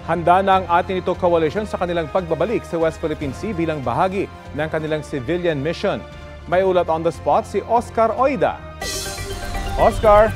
Handa na ang atin ito coalition sa kanilang pagbabalik sa West Philippine Sea bilang bahagi ng kanilang civilian mission. May ulat on the spot si Oscar Oida. Oscar!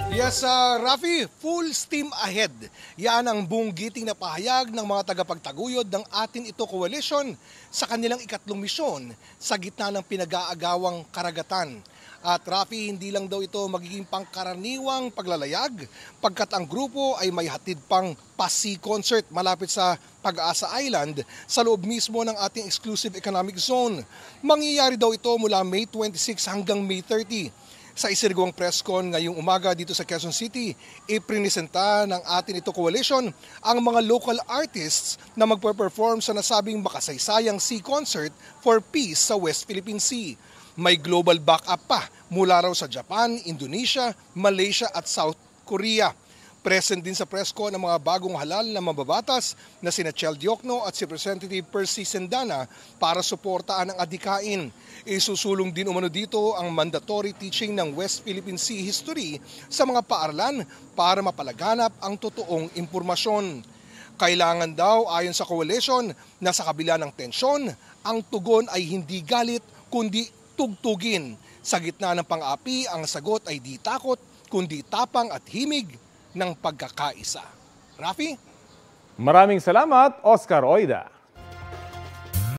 Yes, Rafi, full steam ahead. Yan ang buong giting na pahayag ng mga tagapagtaguyod ng Atin Ito Coalition sa kanilang ikatlong misyon sa gitna ng pinag-aagawang karagatan. At Rafi, hindi lang daw ito magiging pangkaraniwang paglalayag pagkat ang grupo ay may hatid pang pa-sea concert malapit sa Pag-asa Island sa loob mismo ng ating exclusive economic zone. Mangyayari daw ito mula May 26 hanggang May 30. Sa isirigwang press con ngayong umaga dito sa Quezon City, iprinisenta ng Atin Ito Coalition ang mga local artists na magpe-perform sa nasabing makasaysayang sea concert for peace sa West Philippine Sea. May global backup pa mula raw sa Japan, Indonesia, Malaysia at South Korea. Present din sa press con ang mga bagong halal na mababatas na sina Chel Diokno at si Representative Percy Sendana para suportaan ang adhikain. Isusulong din umano dito ang mandatory teaching ng West Philippine Sea history sa mga paaralan para mapalaganap ang totoong impormasyon. Kailangan daw ayon sa coalition na sa kabila ng tensyon, ang tugon ay hindi galit kundi tugtugin. Sa gitna ng pang-api, ang sagot ay di takot kundi tapang at himig ng pagkakaisa. Rafi? Maraming salamat, Oscar Oida.